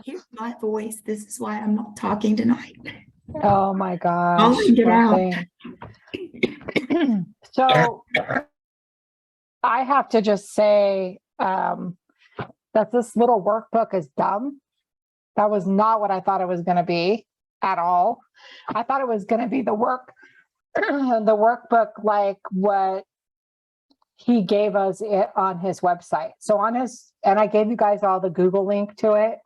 Here's my voice. This is why I'm not talking tonight. Oh my gosh, Calling it poor out. thing. So I have to just say that this little workbook is dumb. That was not what I thought it was going to be at all. I thought it was going to be the the workbook like what he gave us it on his website. So and I gave you guys all the Google link to it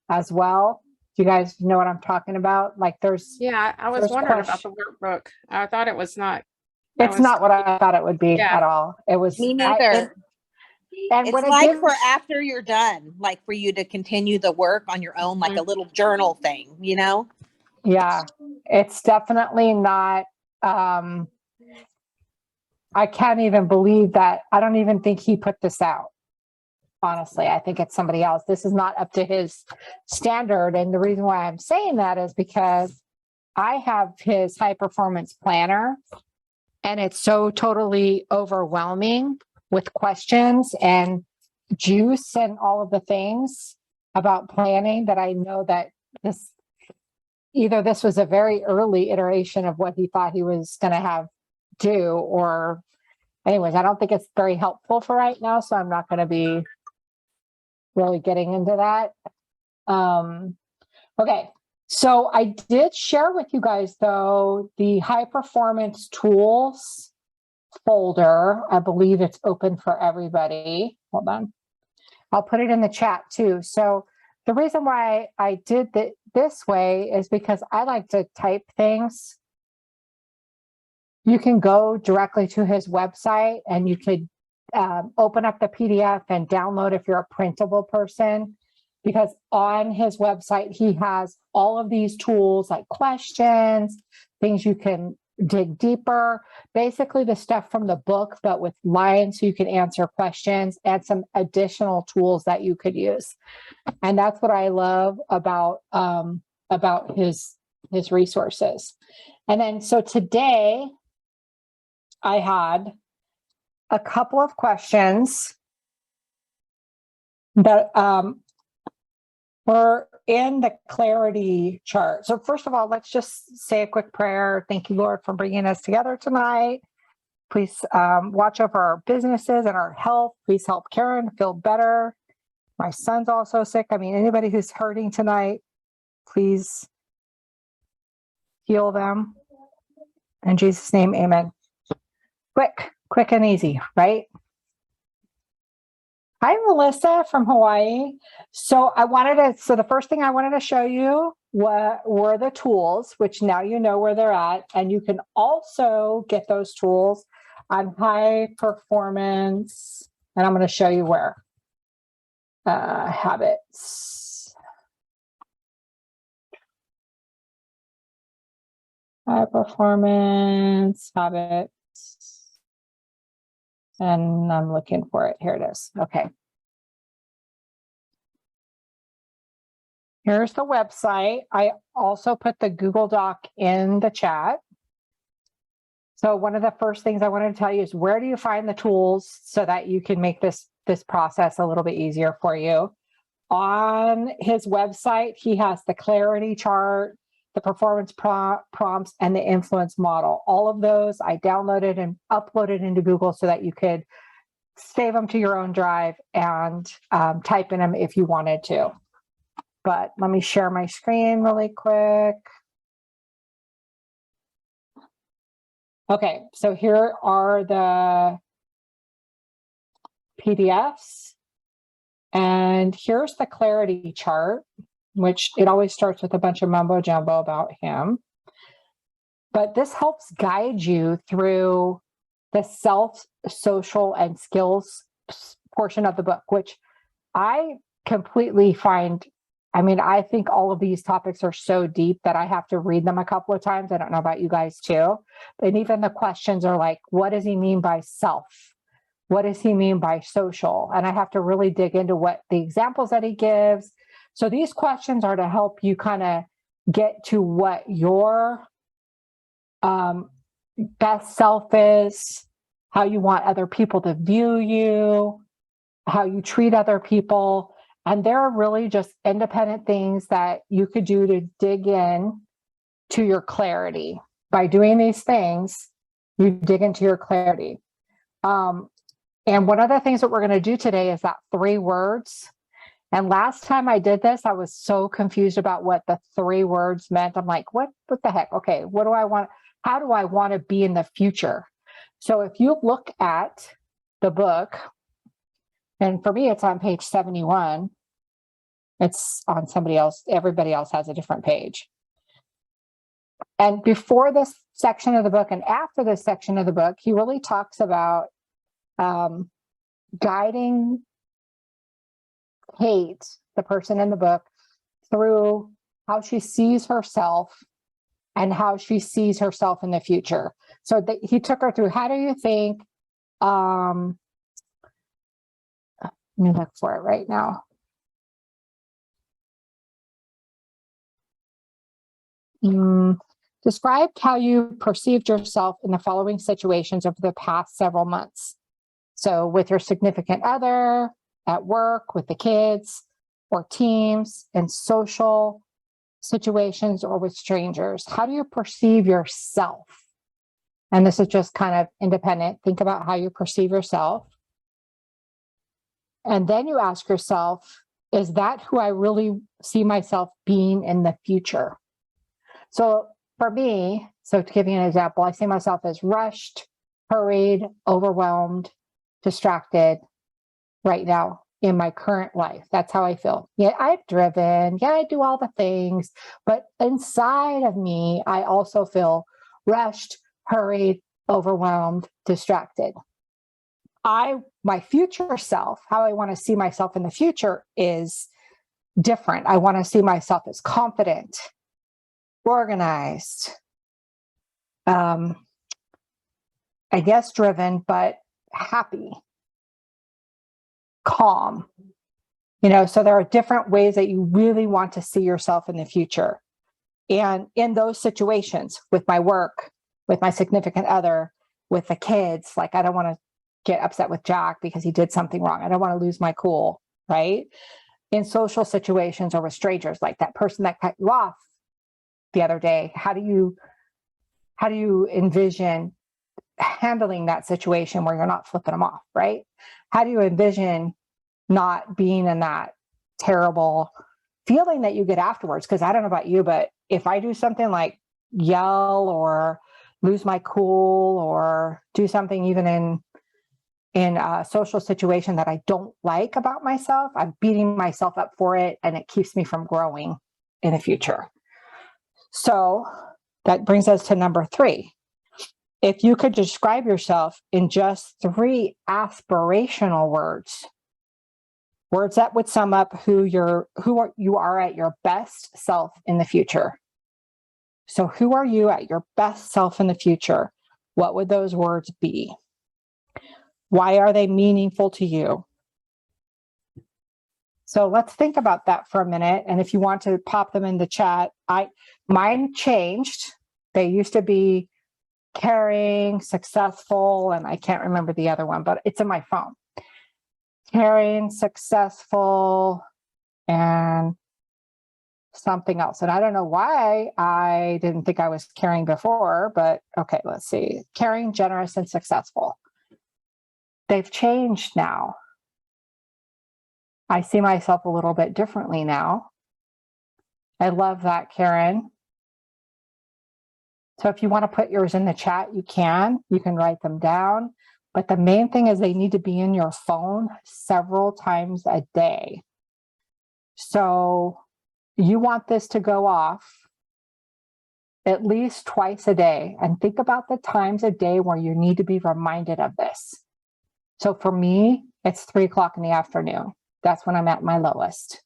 as well. Do you guys know what I'm talking about? Like Yeah, I was wondering about the workbook. I thought it was not. It's not what I thought it would be at all. It was me neither. And it's like for after you're done, like for you to continue the work on your own, like a little journal thing, you know? Yeah, it's definitely not. I can't even believe that. I don't even think he put this out. Honestly, I think it's somebody else. This is not up to his standard. And the reason why I'm saying that is because I have his high performance planner and it's so totally overwhelming with questions and juice and all of the things about planning that I know that this was a very early iteration of what he thought he was going to have do, or anyways, I don't think it's very helpful for right now. So I'm not going to be really getting into that. Okay. So I did share with you guys though, the high performance tools folder. I believe it's open for everybody. Hold on. I'll put it in the chat too. So the reason why I did this way is because I like to type things. You can go directly to his website and you could open up the PDF and download if you're a printable person, because on his website, he has all of these tools like questions, things you can dig deeper, basically the stuff from the book, but with lines so you can answer questions and some additional tools that you could use. And that's what I love about his resources. And then, so today I had a couple of questions that were in the clarity chart. So first of all, let's just say a quick prayer. Thank you, Lord, for bringing us together tonight. Please watch over our businesses and our health. Please help Karen feel better. My son's also sick. I mean, anybody who's hurting tonight, please heal them. In Jesus' name, amen. Quick and easy, right? Hi, Melissa from Hawaii. So the first thing I wanted to show you were the tools, which now you know where they're at. And you can also get those tools on High Performance. And I'm going to show you where. Habits. High Performance Habits. And I'm looking for it. Here it is. Okay. Here's the website. I also put the Google Doc in the chat. So one of the first things I wanted to tell you is, where do you find the tools so that you can make this process a little bit easier for you? On his website, he has the clarity chart, the performance prompts, and the influence model. All of those I downloaded and uploaded into Google so that you could save them to your own drive and type in them if you wanted to. But let me share my screen really quick. Okay, so here are the PDFs. And here's the clarity chart, which it always starts with a bunch of mumbo jumbo about him. But this helps guide you through the self, social, and skills portion of the book, which I completely find, I think all of these topics are so deep that I have to read them a couple of times. I don't know about you guys too. And even the questions are like, what does he mean by self? What does he mean by social? And I have to really dig into what the examples that he gives. So these questions are to help you kind of get to what your best self is, how you want other people to view you, how you treat other people. And there are really just independent things that you could do to dig in to your clarity. By doing these things, you dig into your clarity. And one of the things that we're going to do today is that 3 words. And last time I did this, I was so confused about what the 3 words meant. I'm like, what the heck? Okay, what do I want? How do I want to be in the future? So if you look at the book, and for me, it's on page 71. It's on somebody else. Everybody else has a different page. And before this section of the book and after this section of the book, he really talks about guiding Kate, the person in the book, through how she sees herself and how she sees herself in the future. So he took her through, how do you think, let me look for it right now. Described how you perceived yourself in the following situations over the past several months. So with your significant other, at work, with the kids, or teams, in social situations, or with strangers. How do you perceive yourself? And this is just kind of independent. Think about how you perceive yourself. And then you ask yourself, is that who I really see myself being in the future? So for me, so to give you an example, I see myself as rushed, hurried, overwhelmed, distracted right now in my current life. That's how I feel. Yeah, I've driven. Yeah, I do all the things. But inside of me, I also feel rushed, hurried, overwhelmed, distracted. My future self, how I want to see myself in the future is different. I want to see myself as confident, organized, I guess driven, but happy, calm. So there are different ways that you really want to see yourself in the future. And in those situations, with my work, with my significant other, with the kids, like I don't want to get upset with Jack because he did something wrong. I don't want to lose my cool, right? In social situations or with strangers, like that person that cut you off the other day, how do you envision handling that situation where you're not flipping them off, right? How do you envision not being in that terrible feeling that you get afterwards? Because I don't know about you, but if I do something like yell or lose my cool or do something even in a social situation that I don't like about myself, I'm beating myself up for it, and it keeps me from growing in the future. So that brings us to number 3. If you could describe yourself in just 3 aspirational words that would sum up who you are at your best self in the future. So who are you at your best self in the future? What would those words be? Why are they meaningful to you? So let's think about that for a minute. And if you want to pop them in the chat, mine changed. They used to be caring, successful, and I can't remember the other one, but it's in my phone. Caring, successful, and something else. And I don't know why I didn't think I was caring before, but okay, let's see. Caring, generous, and successful. They've changed now. I see myself a little bit differently now. I love that, Karen. So if you want to put yours in the chat, you can write them down. But the main thing is they need to be in your phone several times a day. So you want this to go off at least twice a day, and think about the times a day where you need to be reminded of this. So for me, it's 3:00 in the afternoon. That's when I'm at my lowest.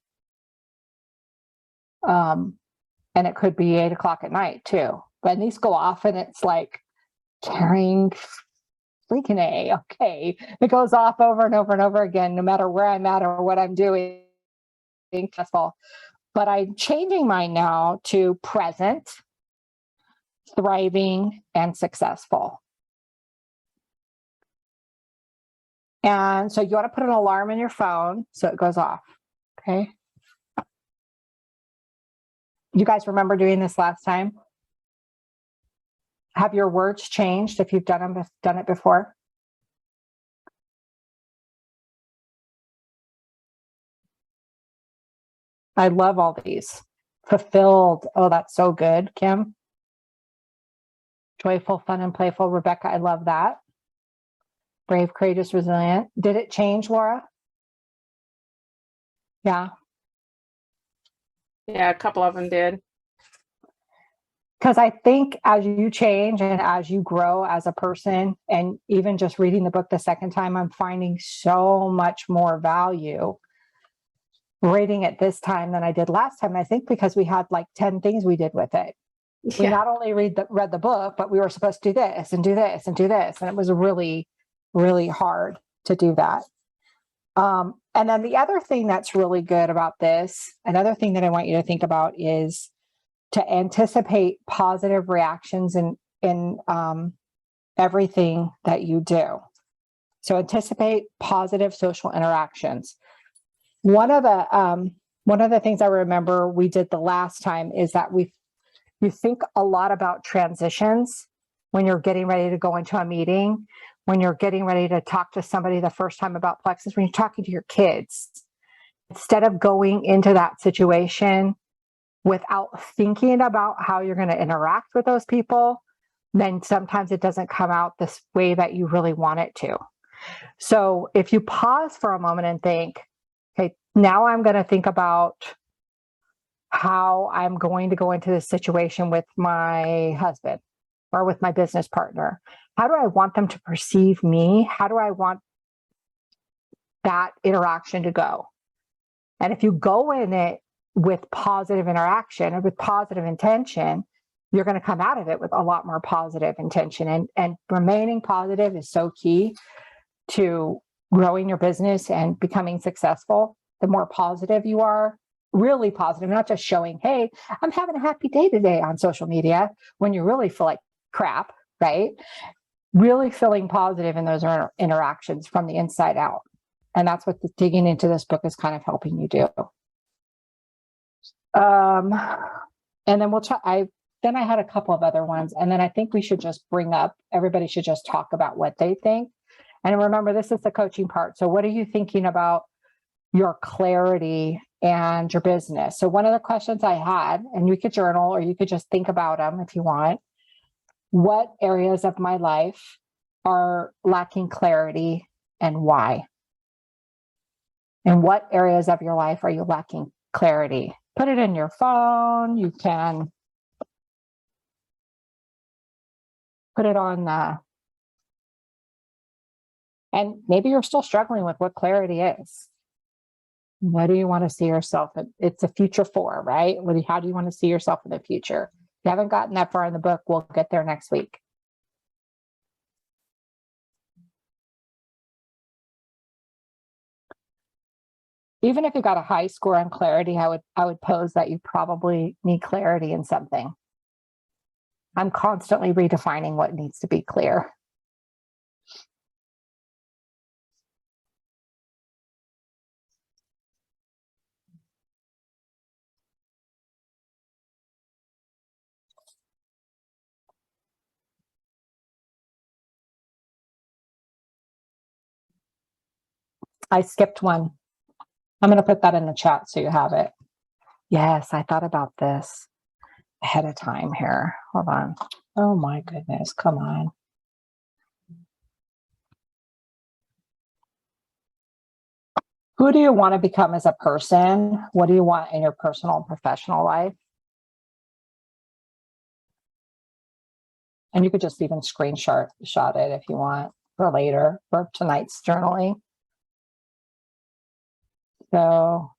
And it could be 8:00 at night too. But these go off and it's like carrying freaking A. Okay. It goes off over and over and over again, no matter where I'm at or what I'm doing. But I'm changing mine now to present, thriving, and successful. And so you want to put an alarm in your phone so it goes off. Okay. You guys remember doing this last time? Have your words changed if you've done it before? I love all these. Fulfilled. Oh, that's so good, Kim. Joyful, fun, and playful. Rebecca, I love that. Brave, courageous, resilient. Did it change, Laura? Yeah. Yeah, a couple of them did. Because I think as you change and as you grow as a person, and even just reading the book the second time, I'm finding so much more value reading it this time than I did last time. I think because we had like 10 things we did with it. We Yeah. not only read the book, but we were supposed to do this and do this and do this. And it was really, really hard to do that. And then the other thing that's really good about this, another thing that I want you to think about is to anticipate positive reactions in everything that you do. So anticipate positive social interactions. One of the things I remember we did the last time is that you think a lot about transitions when you're getting ready to go into a meeting, when you're getting ready to talk to somebody the first time about Plexus, when you're talking to your kids. Instead of going into that situation without thinking about how you're going to interact with those people, then sometimes it doesn't come out this way that you really want it to. So if you pause for a moment and think, okay, now I'm going to think about how I'm going to go into this situation with my husband or with my business partner. How do I want them to perceive me? How do I want that interaction to go? And if you go in it with positive interaction or with positive intention, you're going to come out of it with a lot more positive intention. And remaining positive is so key to growing your business and becoming successful. The more positive you are, really positive, not just showing, hey, I'm having a happy day today on social media when you really feel like crap, right? Really feeling positive in those interactions from the inside out. And that's what digging into this book is kind of helping you do. And then we'll try. I had a couple of other ones, and then I think we should just everybody should just talk about what they think. And remember, this is the coaching part. So what are you thinking about your clarity and your business? So one of the questions I had, and you could journal or you could just think about them if you want. What areas of my life are lacking clarity and why? And what areas of your life are you lacking clarity? Put it in your phone. You can put it on and maybe you're still struggling with what clarity is. What do you want to see yourself? It's a future for, right? How do you want to see yourself in the future? If you haven't gotten that far in the book, we'll get there next week. Even if you got a high score on clarity, I would pose that you probably need clarity in something. I'm constantly redefining what needs to be clear. I skipped one. I'm going to put that in the chat so you have it. Yes, I thought about this ahead of time here. Hold on. Oh my goodness, come on. Who do you want to become as a person? What do you want in your personal and professional life? And you could just even screenshot it if you want for later, for tonight's journaling. So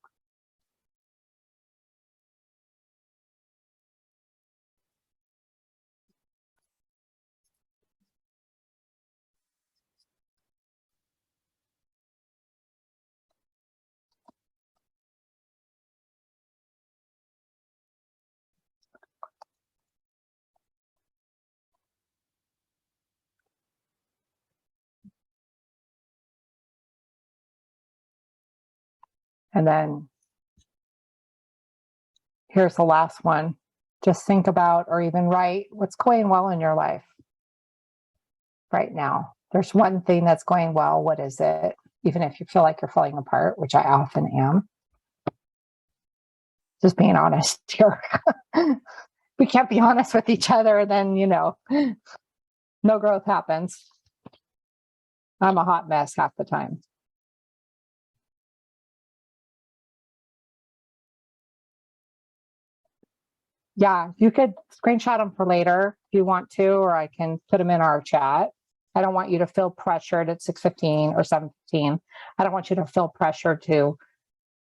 and then Here's the last one. Just think about or even write what's going well in your life right now. There's one thing that's going well. What is it? Even if you feel like you're falling apart, which I often am. Just being honest here. We can't be honest with each other, then, no growth happens. I'm a hot mess half the time. Yeah, you could screenshot them for later if you want to, or I can put them in our chat. I don't want you to feel pressured at 6:15 or 7:15. I don't want you to feel pressured to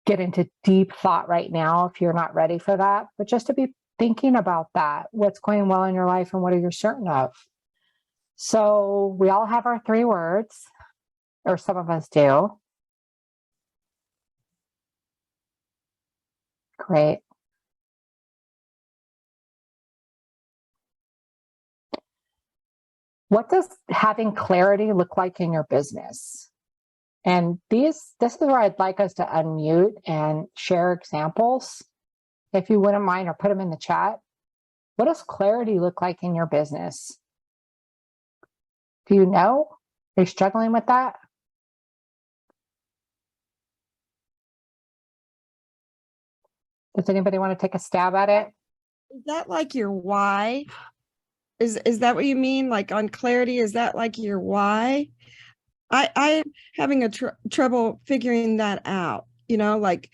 get into deep thought right now if you're not ready for that, but just to be thinking about that, what's going well in your life and what are you certain of? So we all have our 3 words, or some of us do. Great. What does having clarity look like in your business? And this is where I'd like us to unmute and share examples, if you wouldn't mind, or put them in the chat. What does clarity look like in your business? Do you know? Are you struggling with that? Does anybody want to take a stab at it? Is that like your why? Is that what you mean? Like on clarity, is that like your why? I'm having a trouble figuring that out. Like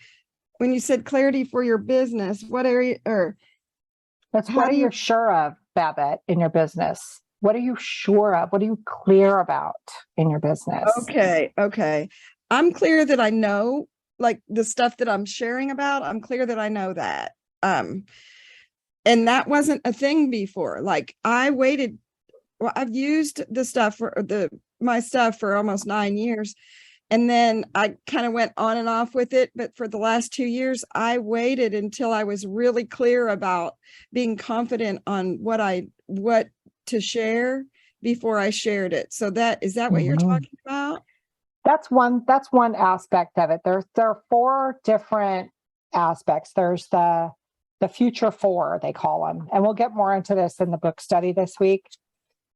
when you said clarity for your business, what area or That's how what are do you you- sure of, Babette, in your business? What are you sure of? What are you clear about in your business? Okay. I'm clear that I know, like the stuff that I'm sharing about, I'm clear that I know that. And that wasn't a thing before. Like I waited, well, I've used my stuff for almost 9 years. And then I kind of went on and off with it. But for the last 2 years, I waited until I was really clear about being confident on what to share before I shared it. So is that what you're talking about? That's one aspect of it. There are 4 different aspects. There's the future 4, they call them. And we'll get more into this in the book study this week.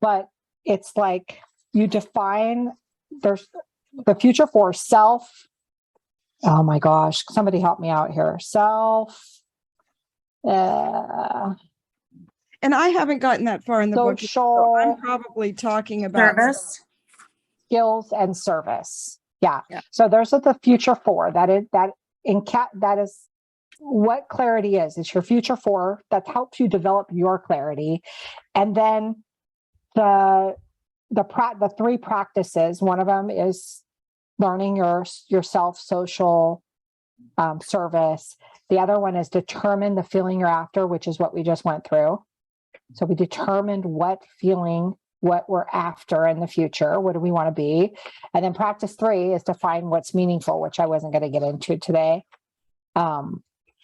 But it's like you define, there's the future 4, self. Oh my gosh, somebody help me out here. Self. And I haven't gotten that far in the book. So I'm probably talking about Service. skills and service. Yeah. Yeah. So there's the future 4 that is what clarity is. It's your future 4 that helps you develop your clarity. And then the 3 practices, one of them is learning yourself social service. The other one is determine the feeling you're after, which is what we just went through. So we determined what feeling, what we're after in the future. What do we want to be? And then practice 3 is to find what's meaningful, which I wasn't going to get into today.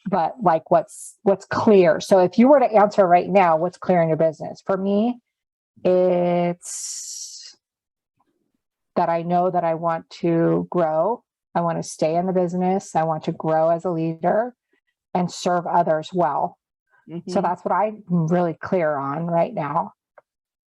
But like what's clear. So if you were to answer right now, what's clear in your business? For me, it's that I know that I want to grow. I want to stay in the business. I want to grow as a leader and serve others well. So that's what I'm really clear on right now.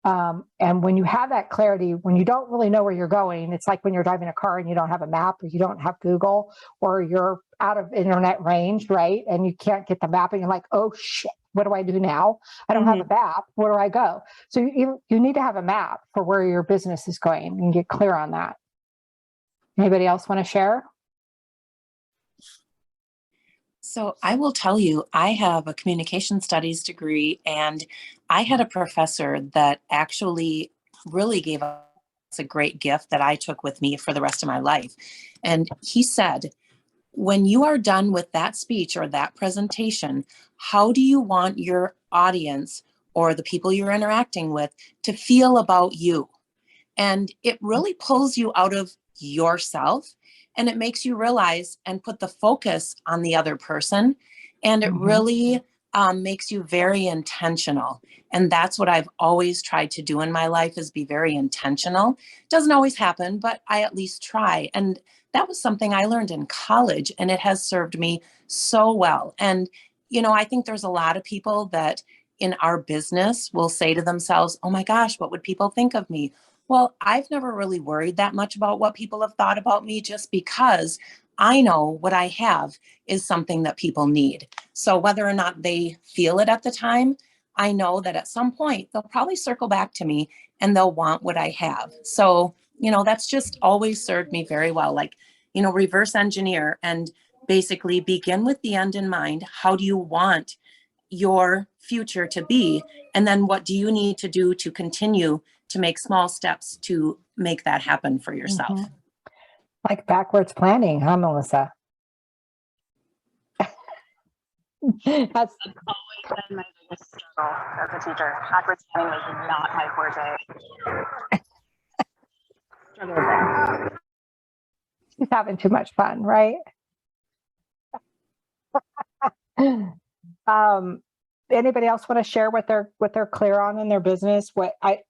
And when you have that clarity, when you don't really know where you're going, it's like when you're driving a car and you don't have a map, or you don't have Google, or you're out of internet range, right? And you can't get the map and you're like, oh shit, what do I do now? I don't have a map. Where do I go? So you need to have a map for where your business is going and get clear on that. Anybody else want to share? So I will tell you, I have a communication studies degree, and I had a professor that actually really gave us a great gift that I took with me for the rest of my life. And he said, when you are done with that speech or that presentation, how do you want your audience or the people you're interacting with to feel about you? And it really pulls you out of yourself, and it makes you realize and put the focus on the other person. And it really makes you very intentional. And that's what I've always tried to do in my life, is be very intentional. Doesn't always happen, but I at least try. And that was something I learned in college, and it has served me so well. And I think there's a lot of people that in our business will say to themselves, oh my gosh, what would people think of me? Well, I've never really worried that much about what people have thought about me, just because I know what I have is something that people need. So whether or not they feel it at the time, I know that at some point they'll probably circle back to me and they'll want what I have. So, that's just always served me very well. Like, reverse engineer and basically begin with the end in mind. How do you want your future to be? And then what do you need to do to continue to make small steps to make that happen for yourself? Mhm. Like backwards planning, huh, Melissa? That's Always been my biggest struggle as a teacher. Backwards planning was not my forte. Struggled there. she's having too much fun, right? Anybody else want to share what they're clear on in their business?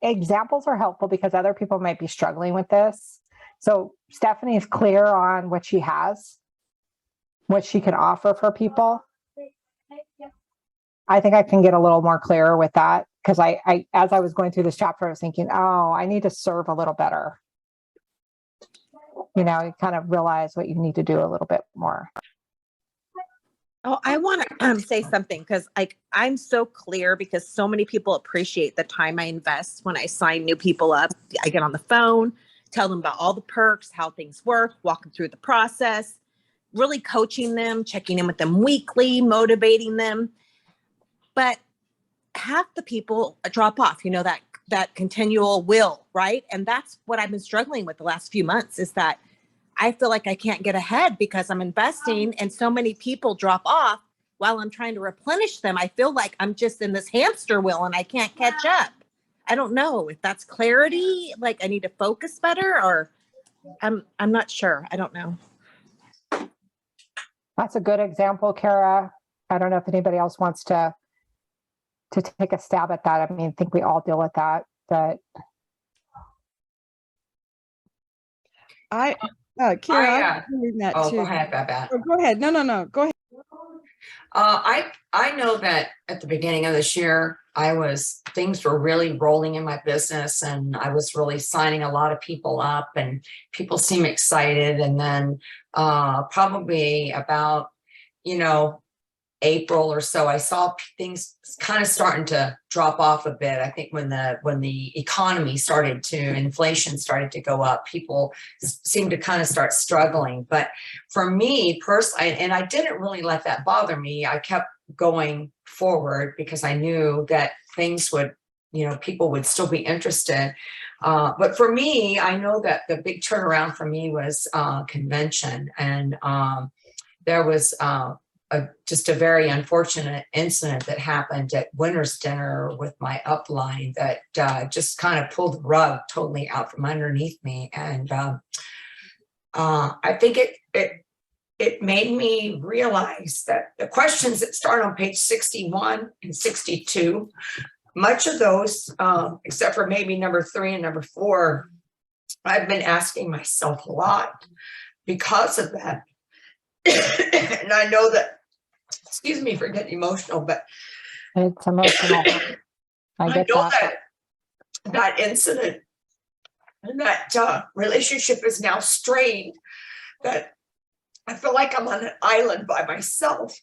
Examples are helpful because other people might be struggling with this. So Stephanie is clear on what she has, what she can offer for people. I think I can get a little more clear with that because I as I was going through this chapter, I was thinking, oh, I need to serve a little better. You kind of realize what you need to do a little bit more. Oh, I want to say something because I'm so clear because so many people appreciate the time I invest when I sign new people up. I get on the phone, tell them about all the perks, how things work, walk them through the process, really coaching them, checking in with them weekly, motivating them. But half the people drop off, that continual will, right? And that's what I've been struggling with the last few months is that I feel like I can't get ahead because I'm investing and so many people drop off while I'm trying to replenish them. I feel like I'm just in this hamster wheel and I can't catch up. I don't know if that's clarity, like I need to focus better or I'm not sure. I don't know. That's a good example, Kara. I don't know if anybody else wants to take a stab at that. I think we all deal with that. But Kira, I'm doing that Oh, too. go ahead, Babette. Oh, go ahead. No, go ahead. I know that at the beginning of this year, things were really rolling in my business and I was really signing a lot of people up and people seem excited. And then probably about, April or so, I saw things kind of starting to drop off a bit. I think when the economy inflation started to go up, people seemed to kind of start struggling. But for me personally, and I didn't really let that bother me, I kept going forward because I knew that things would, people would still be interested. But for me, I know that the big turnaround for me was convention. And there was just a very unfortunate incident that happened at winter's dinner with my upline that just kind of pulled the rug totally out from underneath me. And I think it made me realize that the questions that start on page 61 and 62, much of those, except for maybe number 3 and number 4, I've been asking myself a lot because of that. And I know that, excuse me for getting emotional, but it's emotional. I get know that. that incident and that relationship is now strained, that I feel like I'm on an island by myself.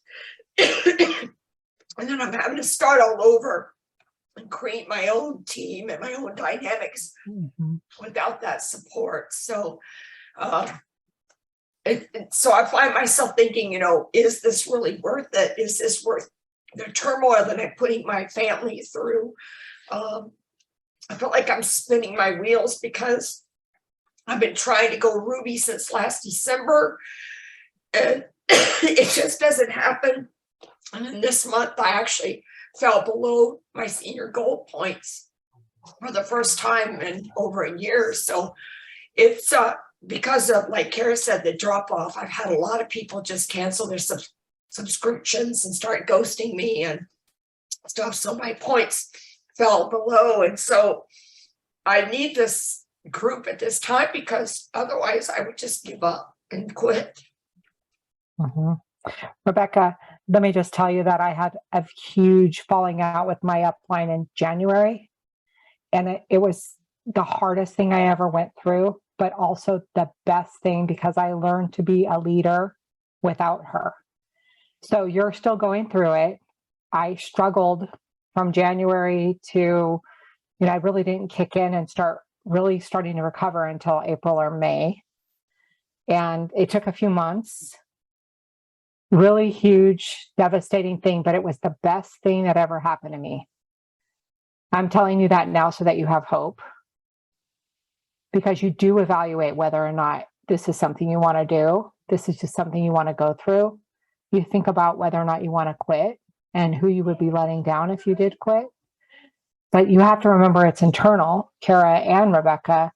And then I'm having to start all over and create my own team and my own dynamics without that support. So so I find myself thinking, is this really worth it? Is this worth the turmoil that I'm putting my family through? I feel like I'm spinning my wheels because I've been trying to go Ruby since last December and it just doesn't happen. And then this month I actually fell below my senior goal points for the first time in over a year. So it's because of, like Kara said, the drop off. I've had a lot of people just cancel their subscriptions and start ghosting me and stuff. So my points fell below. And so I need this group at this time because otherwise I would just give up and quit. Rebecca, let me just tell you that I had a huge falling out with my upline in January. And it was the hardest thing I ever went through, but also the best thing because I learned to be a leader without her. So you're still going through it. I struggled from January to, I really didn't kick in and starting to recover until April or May. And it took a few months. Really huge, devastating thing, but it was the best thing that ever happened to me. I'm telling you that now so that you have hope. Because you do evaluate whether or not this is something you want to do. This is just something you want to go through. You think about whether or not you want to quit and who you would be letting down if you did quit. But you have to remember it's internal, Kara and Rebecca.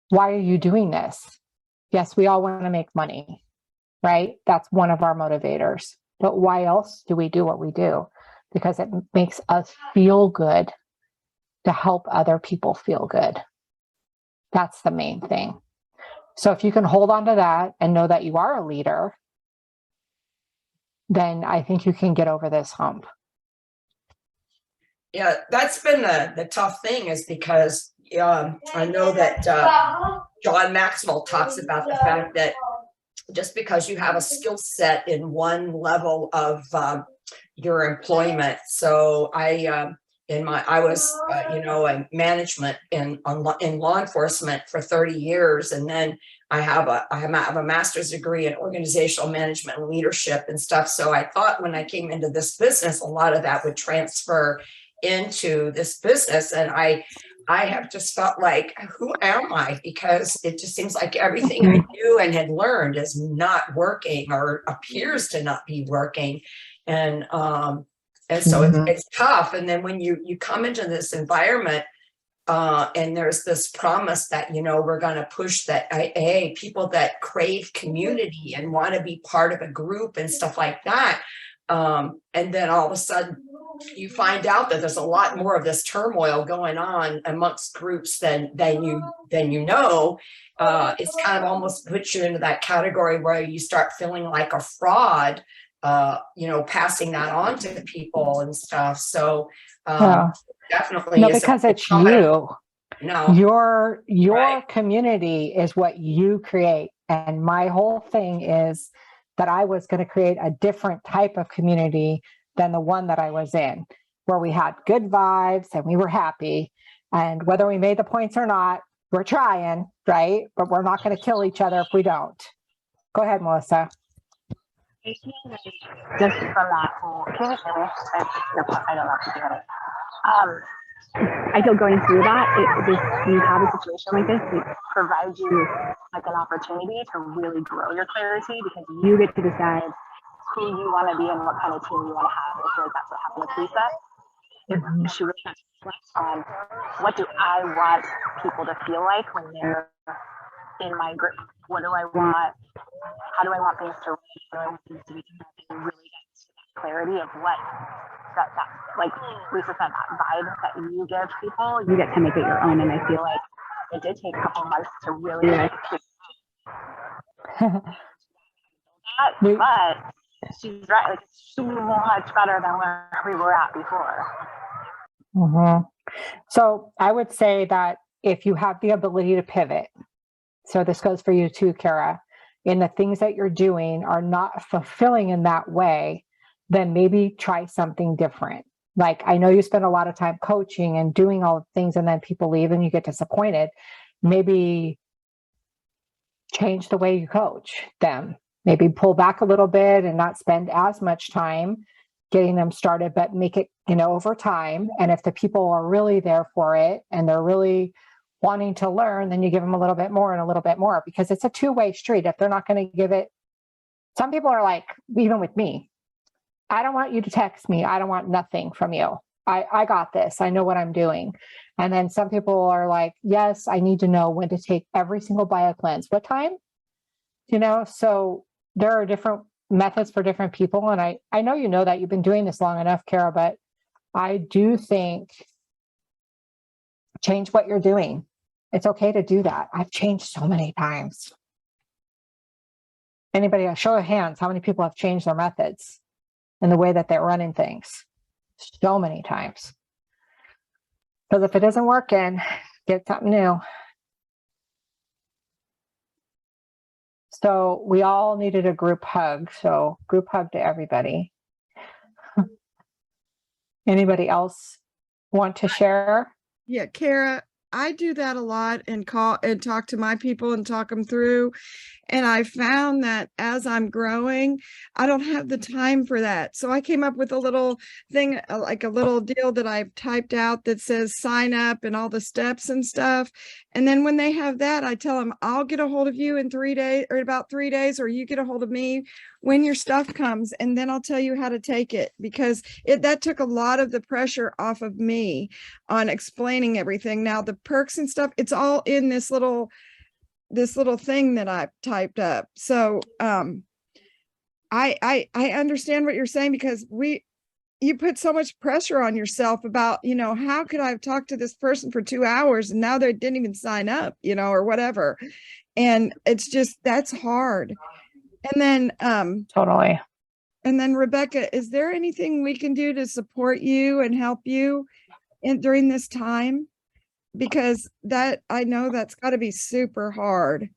Why are you doing this? Yes, we all want to make money, right? That's one of our motivators. But why else do we do what we do? Because it makes us feel good to help other people feel good. That's the main thing. So if you can hold on to that and know that you are a leader, then I think you can get over this hump. Yeah, that's been the tough thing is because I know that John Maxwell talks about the fact that just because you have a skill set in one level of your employment. So I was in management in law enforcement for 30 years, and then I have a master's degree in organizational management and leadership and stuff. So I thought when I came into this business, a lot of that would transfer into this business, and I have just felt like, who am I? Because it just seems like everything I knew and had learned is not working or appears to not be working. And so it's tough. And then when you come into this environment and there's this promise that, we're going to push that people that crave community and want to be part of a group and stuff like that. And then all of a sudden you find out that there's a lot more of this turmoil going on amongst groups than you know. It's kind of almost puts you into that category where you start feeling like a fraud, passing that on to people and stuff. So definitely no, because it's you. No, your right. community is what you create. And my whole thing is that I was going to create a different type of community than the one that I was in, where we had good vibes and we were happy. And whether we made the points or not, we're trying, right? But we're not going to kill each other if we don't. Go ahead, Melissa. I feel like just from that whole, can you hear me? I don't know if you hear me. I feel going through that, you have a situation like this, it provides you like an opportunity to really grow your clarity because you get to decide who you want to be and what kind of team you want to have. I feel like that's what happened with Lisa. She really got to reflect on what do I want people to feel like when they're in my group? What do I want? How do I want things to run? How do I want things to be done? And really get to that clarity of what that like Lisa said, that vibe that you give people, you get to make it your own. And I feel like it did take a couple months to really like that, but she's right, like it's so much better than where we were at before. So I would say that if you have the ability to pivot, so this goes for you too, Kara, and the things that you're doing are not fulfilling in that way, then maybe try something different. Like, I know you spend a lot of time coaching and doing all the things, and then people leave and you get disappointed. Maybe change the way you coach them. Maybe pull back a little bit and not spend as much time getting them started, but make it, over time. And if the people are really there for it and they're really wanting to learn, then you give them a little bit more and a little bit more, because it's a two-way street. If they're not going to give it, some people are like, even with me, I don't want you to text me. I don't want nothing from you. I got this. I know what I'm doing. And then some people are like, yes, I need to know when to take every single bio cleanse. What time? So there are different methods for different people. And I know you know that you've been doing this long enough, Kara, but I do think change what you're doing. It's okay to do that. I've changed so many times. Anybody, a show of hands, how many people have changed their methods in the way that they're running things so many times. Because if it isn't working, get something new. So we all needed a group hug. So group hug to everybody. Anybody else want to share? Yeah, Kara, I do that a lot and call and talk to my people and talk them through. And I found that as I'm growing, I don't have the time for that. So I came up with a little thing, like a little deal that I've typed out that says sign up and all the steps and stuff. And then when they have that, I tell them, I'll get a hold of you in 3 days or about 3 days, or you get a hold of me when your stuff comes. And then I'll tell you how to take it, because that took a lot of the pressure off of me on explaining everything. Now the perks and stuff, it's all in this little thing that I've typed up. So I understand what you're saying, because you put so much pressure on yourself about, how could I have talked to this person for 2 hours and now they didn't even sign up, or whatever. And it's just, that's hard. And then Totally. and then Rebecca, is there anything we can do to support you and help you during this time? Because I know that's got to be super hard.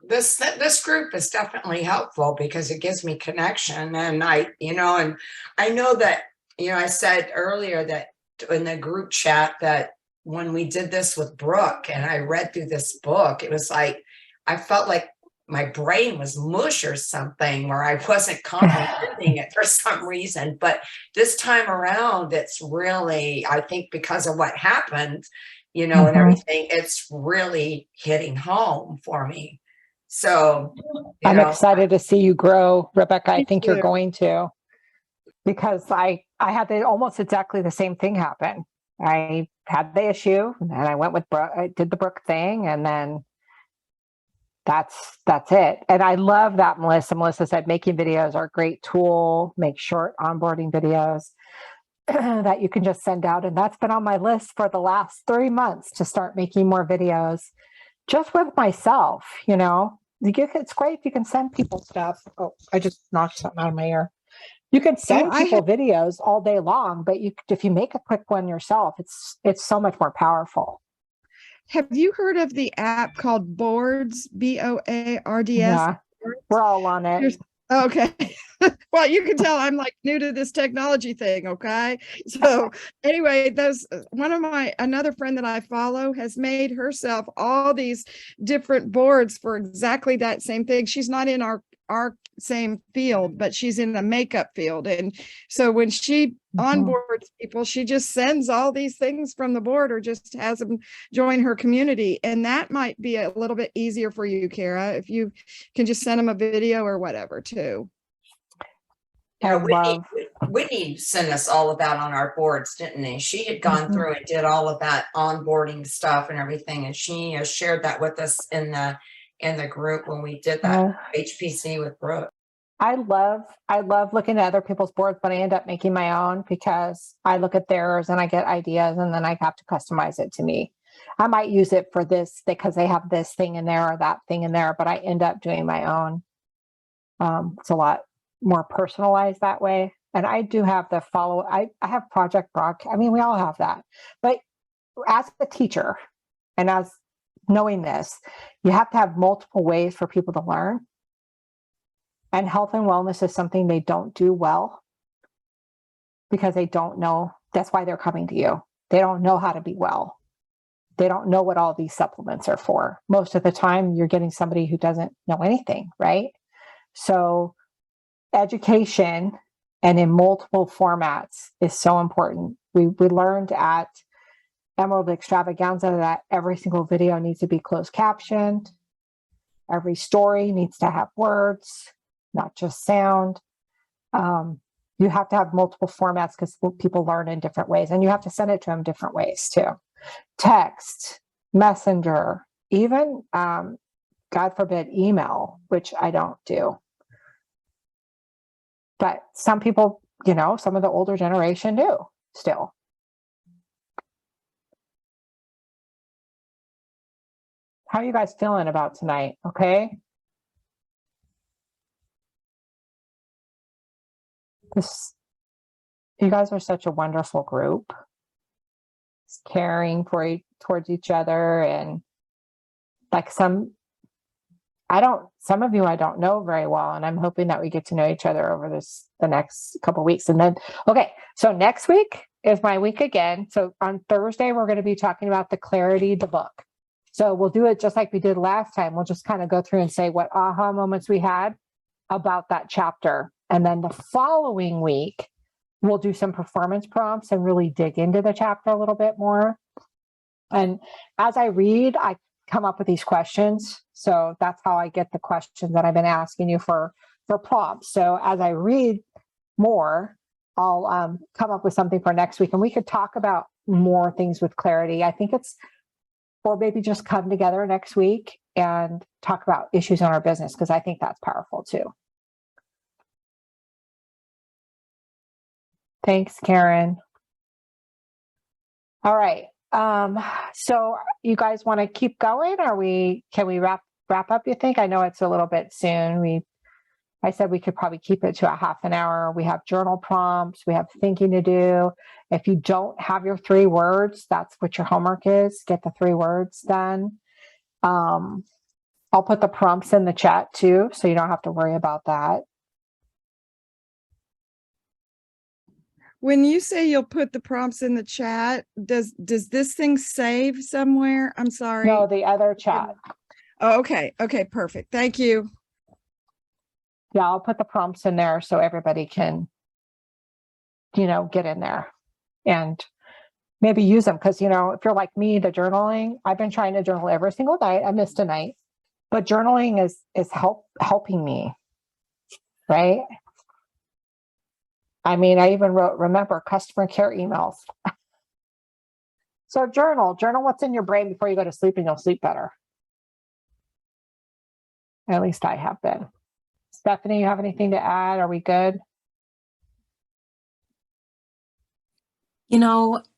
This group is definitely helpful because it gives me connection, and I know that, I said earlier that in the group chat that when we did this with Brooke and I read through this book, it was like, I felt like my brain was mush or something, where I wasn't comprehending it for some reason. But this time around, it's really, I think because of what happened, and everything, it's really hitting home for me. So I'm excited to see you grow, Rebecca. I Me think you're too. going to, because I had almost exactly the same thing happen. I had the issue and I went with Brooke, I did the Brooke thing, and then that's it. And I love that Melissa said making videos are a great tool. Make short onboarding videos that you can just send out. And that's been on my list for the last 3 months, to start making more videos just with myself. It's great if you can send people stuff. Oh, I just knocked something out of my ear. You can send people videos all day long, but if you make a quick one yourself, it's so much more powerful. Have you heard of the app called Boards, Boards? Yeah, we're all on it. Okay. Well, you can tell I'm like new to this technology thing. Okay. So anyway, another friend that I follow has made herself all these different boards for exactly that same thing. She's not in our same field, but she's in the makeup field. And so when she onboards people, she just sends all these things from the board, or just has them join her community. And that might be a little bit easier for you, Kara, if you can just send them a video or whatever too. Whitney sent us all of that on our boards, didn't he? She had gone through and did all of that onboarding stuff and everything, and she has shared that with us in the group when we did that HPC with Brooke. I love looking at other people's boards, but I end up making my own, because I look at theirs and I get ideas, and then I have to customize it to me. I might use it for this because they have this thing in there or that thing in there, but I end up doing my own. It's a lot more personalized that way. And I do have I have Project Brock. I mean, we all have that. But as a teacher, and as knowing this, you have to have multiple ways for people to learn. And health and wellness is something they don't do well, because they don't know. That's why they're coming to you. They don't know how to be well. They don't know what all these supplements are for. Most of the time, you're getting somebody who doesn't know anything, right? So education, and in multiple formats, is so important. We learned at Emerald Extravaganza that every single video needs to be closed captioned. Every story needs to have words, not just sound. You have to have multiple formats because people learn in different ways, and you have to send it to them different ways too. Text, messenger, even, God forbid, email, which I don't do. But some people, some of the older generation do still. How are you guys feeling about tonight? Okay. This, you guys are such a wonderful group. Caring for towards each other, and like some of you I don't know very well, and I'm hoping that we get to know each other over the next couple weeks. And then, okay, so next week is my week again. So on Thursday, we're going to be talking about the Clarity, the book. So we'll do it just like we did last time. We'll just kind of go through and say what aha moments we had about that chapter. And then the following week, we'll do some performance prompts and really dig into the chapter a little bit more. And as I read, I come up with these questions. So that's how I get the questions that I've been asking you for prompts. So as I read more, I'll come up with something for next week, and we could talk about more things with Clarity. I think or maybe just come together next week and talk about issues in our business, because I think that's powerful too. Thanks, Karen. All right. So you guys want to keep going? Can we wrap up, you think? I know it's a little bit soon. I said we could probably keep it to a half an hour. We have journal prompts, we have thinking to do. If you don't have your 3 words, that's what your homework is. Get the 3 words done. I'll put the prompts in the chat too, so you don't have to worry about that. When you say you'll put the prompts in the chat, does this thing save somewhere? I'm sorry. No, the other chat. Oh, okay. Okay, perfect. Thank you. Yeah, I'll put the prompts in there so everybody can, get in there and maybe use them. Because, if you're like me, the journaling, I've been trying to journal every single night. I missed a night, but journaling is helping me, right? I mean, I even remember customer care emails. So journal what's in your brain before you go to sleep, and you'll sleep better. At least I have been. Stephanie, you have anything to add? Are we good?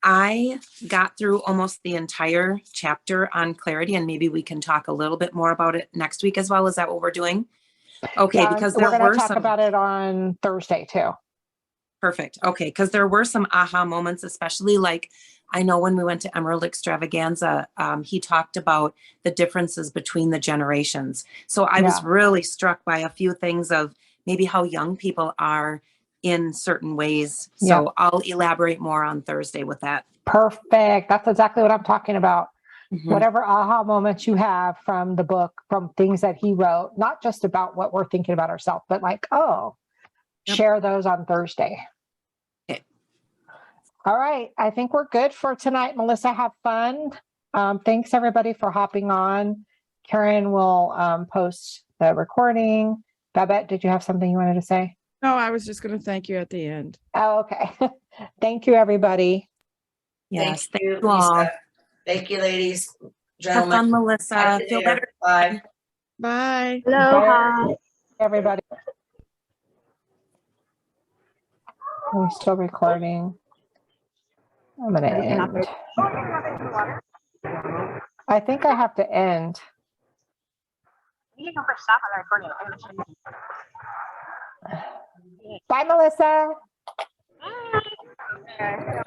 I got through almost the entire chapter on Clarity, and maybe we can talk a little bit more about it next week as well. Is that what we're doing? Okay, Yeah, because we're there going were to talk some. about it on Thursday too. Perfect. Okay, because there were some aha moments, especially like I know when we went to Emerald Extravaganza, he talked about the differences between the generations. So I was really struck by a few things of maybe how young people are in certain ways. So I'll elaborate more on Thursday with that. Perfect. That's exactly what I'm talking about. Mhm. Whatever aha moments you have from the book, from things that he wrote, not just about what we're thinking about ourselves, but like, share those on Thursday. Okay. All right. I think we're good for tonight. Melissa, have fun. Thanks everybody for hopping on. Karen will post the recording. Babette, did you have something you wanted to say? No, I was just going to thank you at the end. Oh, okay. Thank you, everybody. Yes. Thank you, you all. Lisa. Thank you, ladies, Have gentlemen. fun, Talk Melissa. to you Feel later. better. Bye. Bye. Aloha. Everybody. Are we still recording? I'm going to end. I think I have to end. You can push stop on the recording. Bye, Melissa. Bye.